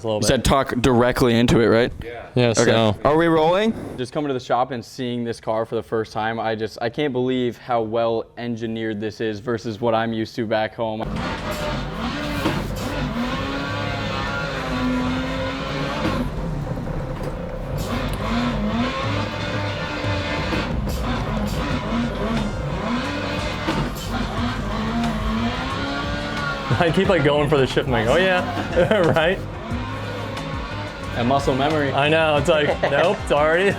You said talk directly into it, right? Yeah, Okay. so. Are we rolling? Just coming to the shop and seeing this car for the first time, I can't believe how well engineered this is versus what I'm used to back home. I keep like going for the shift. I'm like, oh yeah, right? And muscle memory. I know, it's like, nope, it's already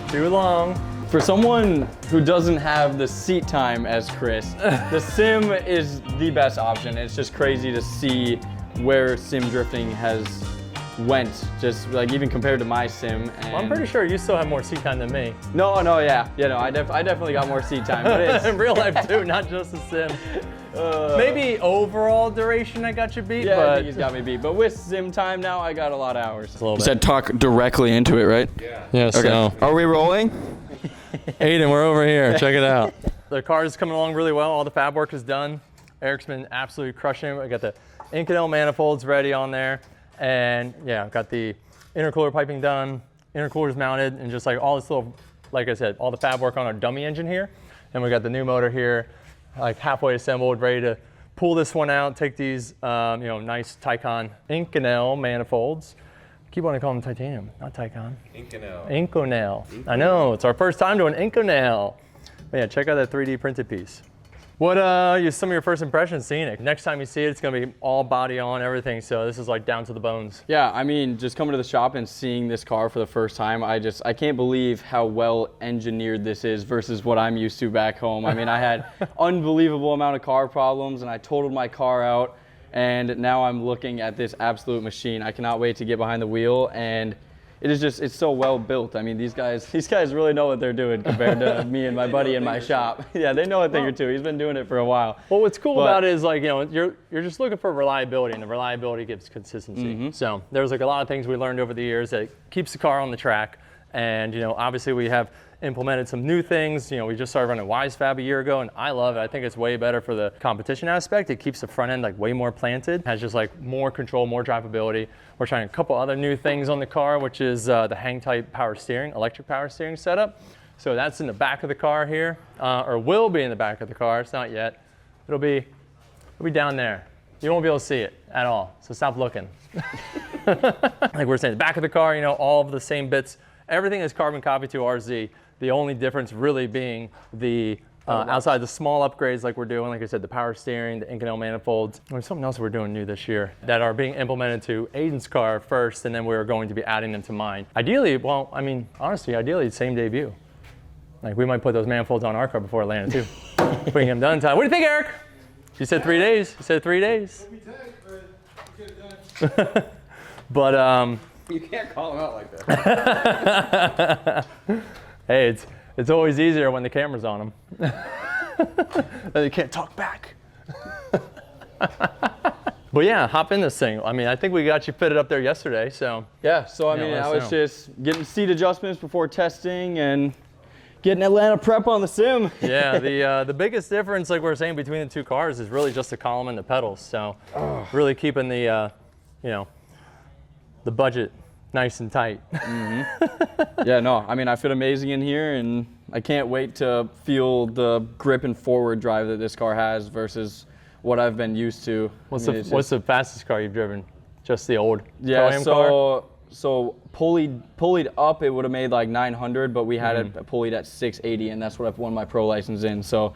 too long. For someone who doesn't have the seat time as Chris, the sim is the best option. It's just crazy to see where sim drifting has went, just like even compared to my sim. And I'm pretty sure you still have more seat time than me. No, yeah, no, I definitely got more seat time, but it's in real life too, not just the sim. Maybe overall duration I got you beat, yeah, but I think he's got me beat. But with sim time now, I got a lot of hours. a little You bit. said talk directly into it, right? Yeah, Okay. so. Are we rolling? Ayden, we're over here, check it out. The car is coming along really well, all the fab work is done. Eric's been absolutely crushing it. I got the Inconel manifolds ready on there. And yeah, got the intercooler piping done, intercoolers mounted, and just like all this little, like I said, all the fab work on our dummy engine here. And we got the new motor here, like halfway assembled, ready to pull this one out, take these, nice Taycan Inconel manifolds. Keep wanting to call them titanium, not Taycan. Inconel. I know, it's our first time doing Inconel. But yeah, check out that 3D printed piece. What some of your first impressions seeing it? Next time you see it, it's gonna be all body on, everything. So this is like down to the bones. Yeah, I mean, just coming to the shop and seeing this car for the first time, I can't believe how well engineered this is versus what I'm used to back home. I mean, I had unbelievable amount of car problems and I totaled my car out, and now I'm looking at this absolute machine. I cannot wait to get behind the wheel, and it's so well built. I mean, these guys really know what they're doing compared to me and my buddy in my shop. Yeah, they know a thing or two. He's been doing it for a while. Well, what's cool about it is like, you're just looking for reliability, and the reliability gives consistency. Mm-hmm. So there's like a lot of things we learned over the years that keeps the car on the track. And obviously we have implemented some new things. We just started running WiseFab a year ago, and I love it. I think it's way better for the competition aspect. It keeps the front end like way more planted, has just like more control, more drivability. We're trying a couple other new things on the car, which is the hang type power steering, electric power steering setup. So that's in the back of the car here, or will be in the back of the car. It's not yet. It'll be down there. You won't be able to see it at all, so stop looking. Like we're saying, the back of the car, all of the same bits. Everything is carbon copy to RZ. The only difference really being the outside the small upgrades like we're doing, like I said, the power steering, the Inconel manifolds. There's something else we're doing new this year that are being implemented to Ayden's car first, and then we're going to be adding them to mine. Ideally, well, I mean, honestly, ideally, same debut. Like we might put those manifolds on our car before Atlanta too. Bring him done in time. What do you think, Eric? You said 3 days. You said 3 days. But You can't call him out like that. hey, it's always easier when the camera's on them. You can't talk back. But yeah, hop in this thing. I mean, I think we got you fitted up there yesterday, so. Yeah, so I mean, I was just getting seat adjustments before testing and getting Atlanta prep on the sim. Yeah, the biggest difference, like we were saying, between the two cars is really just the column and the pedals. So really keeping the, the budget nice and tight. Mm-hmm. Yeah, no, I mean, I fit amazing in here, and I can't wait to feel the grip and forward drive that this car has versus what I've been used to. What's the fastest car you've driven? Just the old yeah, car? So pulleyed up, it would have made like 900, but we had it pulleyed at 680, and that's what I've won my pro license in. So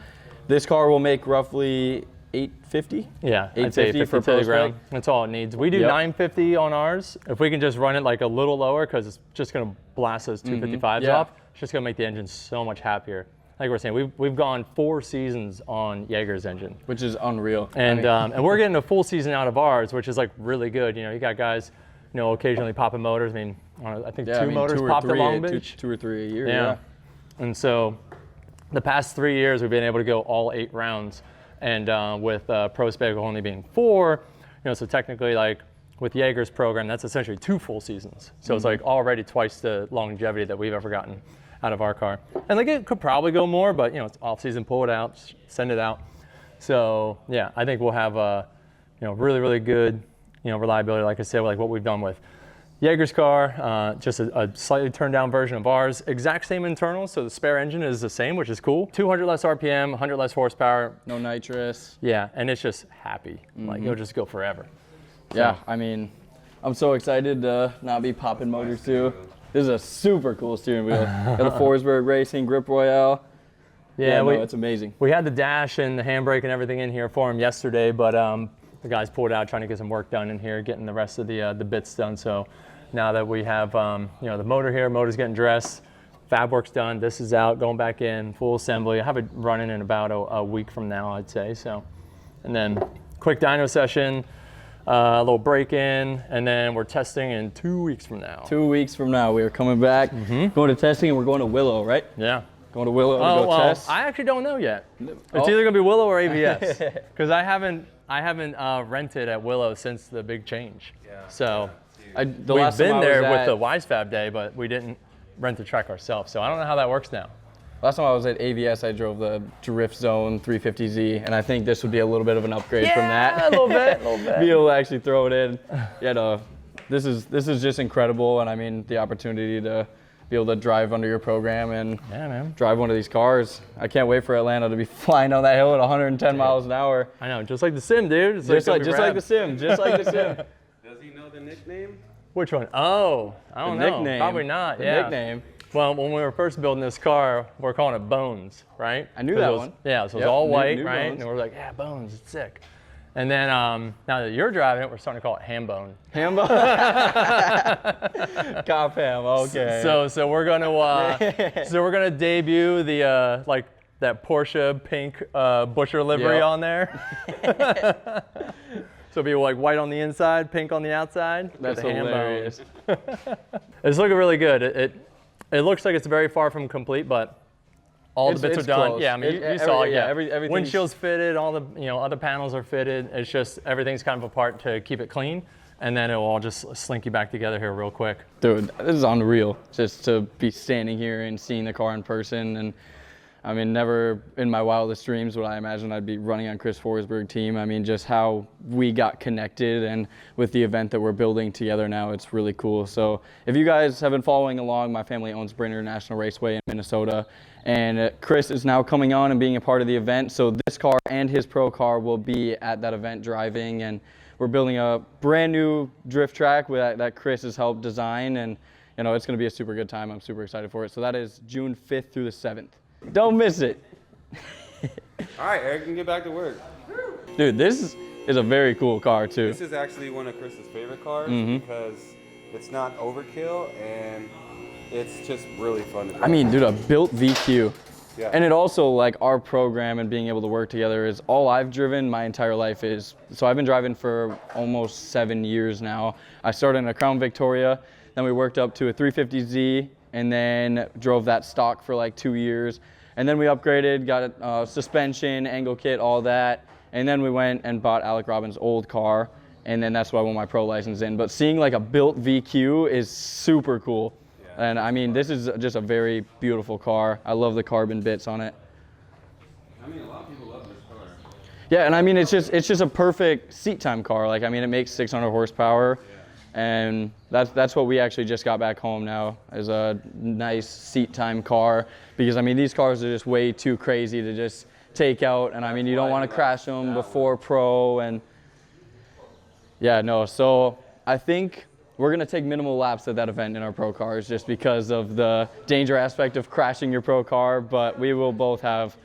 this car will make roughly 850? Yeah, 850 for PROSPEC. That's all it needs. We do 950 on ours. If we can just run it like a little lower, because it's just going to blast those 255s off, it's just going to make the engine so much happier. Like we're saying, we've gone 4 seasons on Jaeger's engine, which is unreal. And and we're getting a full season out of ours, which is like really good. You got guys, occasionally popping motors. I mean, I think two motors popped at Long Beach. Two or three a year. Yeah. And so the past 3 years, we've been able to go all 8 rounds. And with PROSPEC only being 4, so technically like with Jaeger's program, that's essentially 2 full seasons. So it's like already twice the longevity that we've ever gotten out of our car. And like it could probably go more, but it's off season, pull it out, send it out. So yeah, I think we'll have a really, really good reliability, like I said, like what we've done with Jaeger's car, just a slightly turned down version of ours. Exact same internals, so the spare engine is the same, which is cool. 200 less RPM, 100 less horsepower. No nitrous. Yeah, and it's just happy. Like it'll just go forever. Yeah, I mean, I'm so excited to not be popping motors too. This is a super cool steering wheel. Got the Forsberg Racing Grip Royale. Yeah, it's amazing. We had the dash and the handbrake and everything in here for him yesterday, but the guys pulled out trying to get some work done in here, getting the rest of the bits done. So now that we have the motor here, motor's getting dressed, fab work's done, this is out, going back in, full assembly. I have it running in about a week from now, I'd say. So, and then quick dyno session, a little break-in, and then we're testing in 2 weeks from now. 2 weeks from now, we are coming back, going to testing, and we're going to Willow, right? Yeah. Going to Willow to go test? I actually don't know yet. It's either gonna be Willow or ABS, because I haven't rented at Willow since the big change. Yeah. So we've been there with the WiseFab day, but we didn't rent the track ourselves. So I don't know how that works now. Last time I was at AVS, I drove the Drift Zone 350Z, and I think this would be a little bit of an upgrade from that. Yeah, a little bit. Be able to actually throw it in. Yeah, no, this is just incredible, and I mean the opportunity to be able to drive under your program and drive one of these cars. I can't wait for Atlanta to be flying down that hill at 110 miles an hour. I know, just like the sim, dude. Just like the sim. Does he know the nickname? Which one? Oh, I don't know. Nickname. Probably not. The yeah. nickname. Well, when we were first building this car, we're calling it Bones, right? I knew that one. Yeah, so it was all white, new right? Bones. And we're like, yeah, Bones, it's sick. And then now that you're driving it, we're starting to call it Hambone. Hambone? Copham, okay. So we're gonna debut the like that Porsche pink Busher livery on there. So it'll be like white on the inside, pink on the outside. That's hilarious. It's looking really good. It looks like it's very far from complete, but all the bits are done. Close. Yeah, I mean, you saw it. Yeah, everything's... Windshield's fitted. All the other panels are fitted. It's just everything's kind of apart to keep it clean, and then it will all just slinky back together here real quick. Dude, this is unreal. Just to be standing here and seeing the car in person, and I mean, never in my wildest dreams would I imagine I'd be running on Chris Forsberg team. I mean, just how we got connected, and with the event that we're building together now, it's really cool. So if you guys have been following along, my family owns Brainerd National Raceway in Minnesota, and Chris is now coming on and being a part of the event. So this car and his pro car will be at that event driving, and we're building a brand new drift track that Chris has helped design, and it's going to be a super good time. I'm super excited for it. So that is June 5th through the 7th. Don't miss it. All right, Eric can get back to work. Dude, this is a very cool car too. This is actually one of Chris's favorite cars because it's not overkill and it's just really fun to drive. I mean, dude, a built VQ. Yeah. And it also, like, our program and being able to work together is all I've driven my entire life is. So I've been driving for almost 7 years now. I started in a Crown Victoria, then we worked up to a 350Z, and then drove that stock for like 2 years. And then we upgraded, got suspension, angle kit, all that. And then we went and bought Alec Robbins' old car, and then that's why I won my pro license in. But seeing like a built VQ is super cool. Yeah. And I mean, this is just a very beautiful car. I love the carbon bits on it. I mean, a lot of people love this car. Yeah, and I mean, it's just a perfect seat time car. Like, I mean, it makes 600 horsepower. Yeah. And that's what we actually just got back home now, is a nice seat time car, because I mean these cars are just way too crazy to just take out, and I mean you don't want to crash them before pro, and yeah, no. So I think we're gonna take minimal laps at that event in our pro cars just because of the danger aspect of crashing your pro car, but we will both have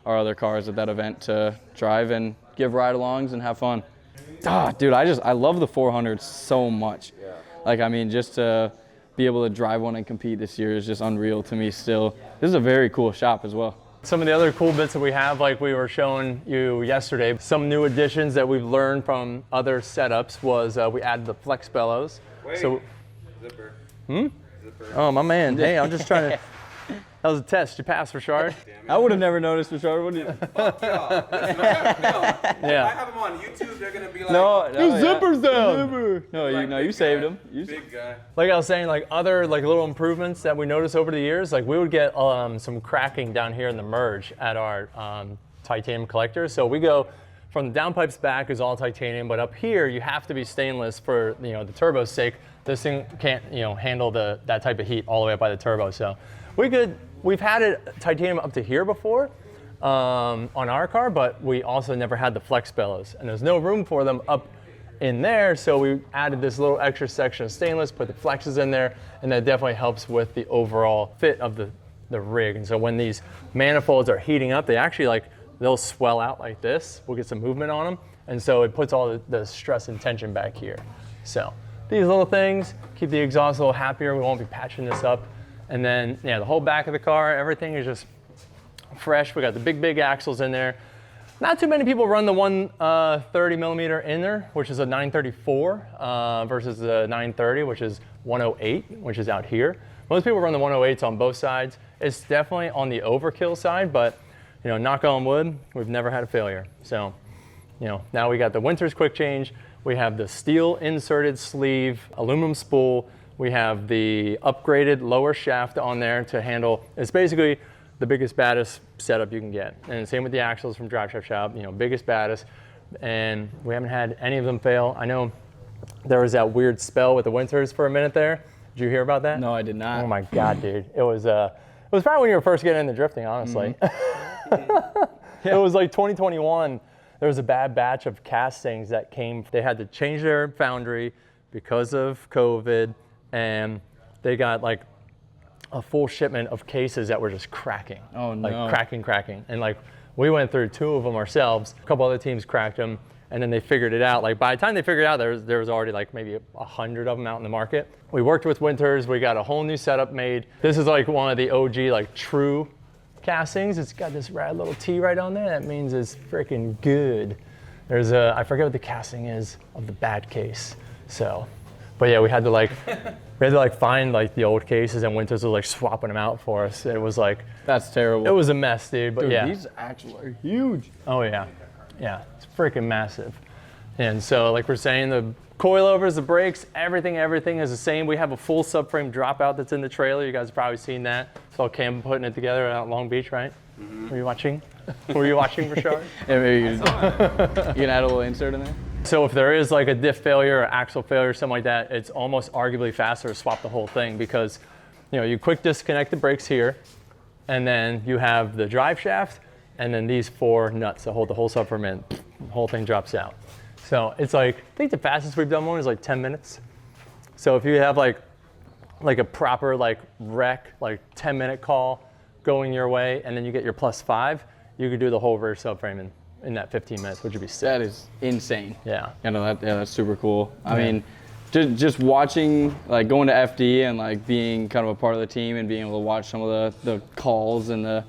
our other cars at that event to drive and give ride-alongs and have fun. Dude, I love the 400 so much. Yeah. Like, I mean, just to be able to drive one and compete this year is just unreal to me still. This is a very cool shop as well. Some of the other cool bits that we have, like we were showing you yesterday, some new additions that we've learned from other setups was we added the flex bellows. Wait, so, zipper. Zipper. Oh, my man. Hey, I'm just trying to... That was a test. You passed, Richard. I would have never noticed, Richard, would you? Fuck y'all. Yeah. If I have them on YouTube, they're going to be like... Zipper's down. No, you saved him. Big guy. Like I was saying, like other like little improvements that we noticed over the years, like we would get some cracking down here in the merge at our titanium collector. So we go from the downpipes back is all titanium, but up here you have to be stainless for the turbo's sake. This thing can't handle that type of heat all the way up by the turbo. So we've had it titanium up to here before on our car, but we also never had the flex bellows, and there's no room for them up in there, so we added this little extra section of stainless, put the flexes in there, and that definitely helps with the overall fit of the rig. And so when these manifolds are heating up, they actually they'll swell out like this. We'll get some movement on them, and so it puts all the stress and tension back here. So these little things keep the exhaust a little happier. We won't be patching this up. And then the whole back of the car, everything is just fresh. We got the big axles in there. Not too many people run the 130 millimeter inner, which is a 934 versus the 930, which is 108, which is out here. Most people run the 108s on both sides. It's definitely on the overkill side, but knock on wood, we've never had a failure. So, now we got the Winters quick change. We have the steel inserted sleeve, aluminum spool. We have the upgraded lower shaft on there to handle. It's basically the biggest, baddest setup you can get. And same with the axles from Drive Shaft Shop, biggest, baddest. And we haven't had any of them fail. I know there was that weird spell with the Winters for a minute there. Did you hear about that? No, I did not. Oh my God, dude. It was probably when you were first getting into drifting, honestly. Mm-hmm. It was like 2021. There was a bad batch of castings that came. They had to change their foundry because of COVID, and they got a full shipment of cases that were just cracking. Oh no. Cracking. And we went through 2 of them ourselves. A couple other teams cracked them, and then they figured it out. By the time they figured it out, there was already maybe 100 of them out in the market. We worked with Winters. We got a whole new setup made. This is one of the OG true castings. It's got this rad little T right on there. That means it's freaking good. There's I forget what the casting is of the bad case. So, but yeah, we had to find the old cases, and Winters was swapping them out for us. It was That's terrible. it was a mess, dude. But Dude, yeah, these axles are huge. oh yeah, it's freaking massive. And so we're saying, the coilovers, the brakes, everything is the same. We have a full subframe dropout that's in the trailer. You guys have probably seen that. So Cam putting it together out in Long Beach, right? Mm-hmm. Were you watching? Were you watching, Rashard? Yeah, maybe you can add a little insert in there. So if there is a diff failure or axle failure or something like that, it's almost arguably faster to swap the whole thing, because you quick disconnect the brakes here, and then you have the drive shaft, and then these 4 nuts that hold the whole subframe in. The whole thing drops out. So it's I think the fastest we've done one is 10 minutes. So if you have a proper rec 10-minute call going your way, and then you get your +5, you could do the whole rear subframe in that 15 minutes, which would be sick. That is insane. Yeah. That's super cool. I mean, just watching, going to FD and being kind of a part of the team and being able to watch some of the calls and the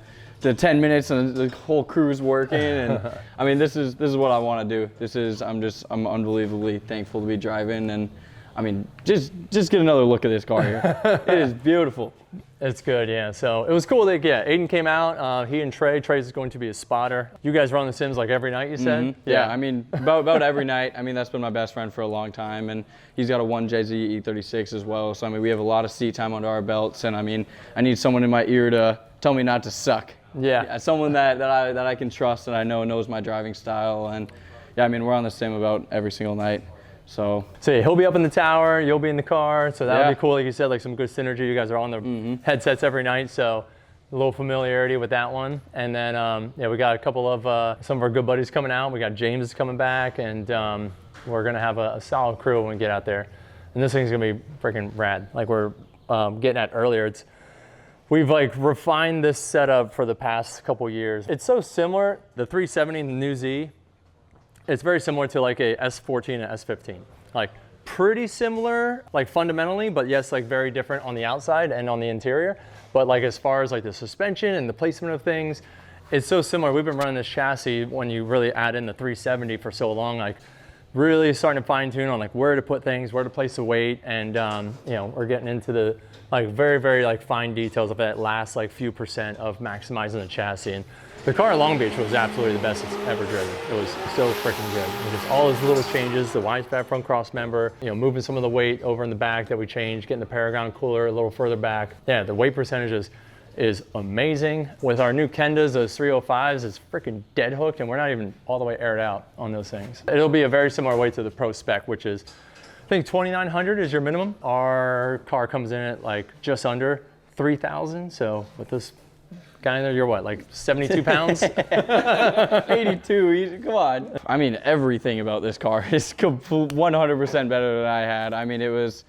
10 minutes and the whole crew's working, and I mean, this is what I want to do. I'm unbelievably thankful to be driving, and I mean, just get another look at this car here. It is beautiful. It's good, yeah. So it was cool that Ayden came out. He and Trey's going to be a spotter. You guys run the sims every night, you said? Mm-hmm. Yeah, I mean, about every night. I mean, that's been my best friend for a long time, and he's got a 1JZ E36 as well. So I mean, we have a lot of seat time under our belts, and I mean, I need someone in my ear to tell me not to suck. Yeah. Someone that I can trust and I know knows my driving style, and yeah, I mean, we're on the sim about every single night. So yeah, he'll be up in the tower, you'll be in the car, so that'll be cool. Like you said, some good synergy. You guys are on the headsets every night, so a little familiarity with that one. And then we got a couple of some of our good buddies coming out. We got James is coming back, and we're gonna have a solid crew when we get out there. And this thing's gonna be freaking rad. Like we're getting at earlier, we've refined this setup for the past couple years. It's so similar, the 370 and the new Z, it's very similar to a S14 and S15. Pretty similar, fundamentally, but yes, very different on the outside and on the interior. But as far as the suspension and the placement of things, it's so similar. We've been running this chassis when you really add in the 370 for so long, really starting to fine tune on where to put things, where to place the weight, and we're getting into the very, very fine details of that last few percent of maximizing the chassis. And the car at Long Beach was absolutely the best it's ever driven. It was so freaking good. Just all those little changes, the wide fat front cross member, moving some of the weight over in the back that we changed, getting the Paragon cooler a little further back. Yeah, the weight percentages is amazing. With our new Kendas, those 305s, it's freaking dead hooked, and we're not even all the way aired out on those things. It'll be a very similar weight to the PROSPEC, which is, I think 2,900 is your minimum. Our car comes in at like just under 3,000. So with this guy in there, you're what, like 72 pounds? 82, easy, come on. I mean, everything about this car is 100% better than I had. I mean, it was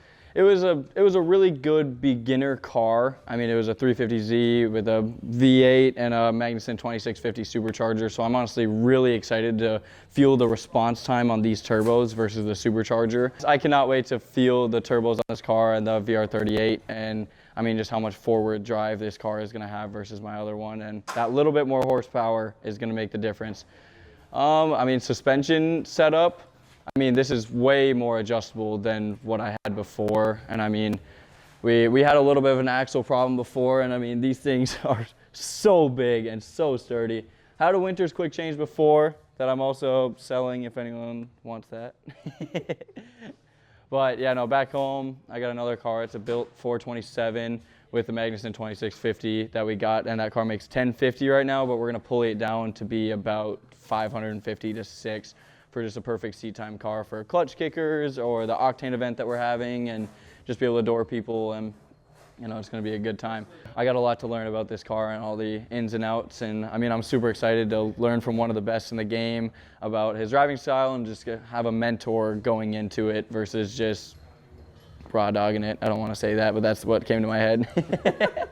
a really good beginner car. I mean, it was a 350Z with a V8 and a Magnuson 2650 supercharger. So I'm honestly really excited to feel the response time on these turbos versus the supercharger. I cannot wait to feel the turbos on this car and the VR38, and I mean, just how much forward drive this car is gonna have versus my other one. And that little bit more horsepower is gonna make the difference. I mean, suspension setup, I mean, this is way more adjustable than what I had before. And I mean, we had a little bit of an axle problem before, and I mean, these things are so big and so sturdy. Had a Winters quick change before that I'm also selling if anyone wants that. But yeah, no, back home, I got another car. It's a built 427 with the Magnuson 2650 that we got, and that car makes 1050 right now, but we're gonna pull it down to be about 550 to 6 for just a perfect seat time car for clutch kickers or the octane event that we're having, and just be able to door people, and you know, it's gonna be a good time. I got a lot to learn about this car and all the ins and outs, and I mean, I'm super excited to learn from one of the best in the game about his driving style and just have a mentor going into it versus just raw dogging it. I don't wanna say that, but that's what came to my head.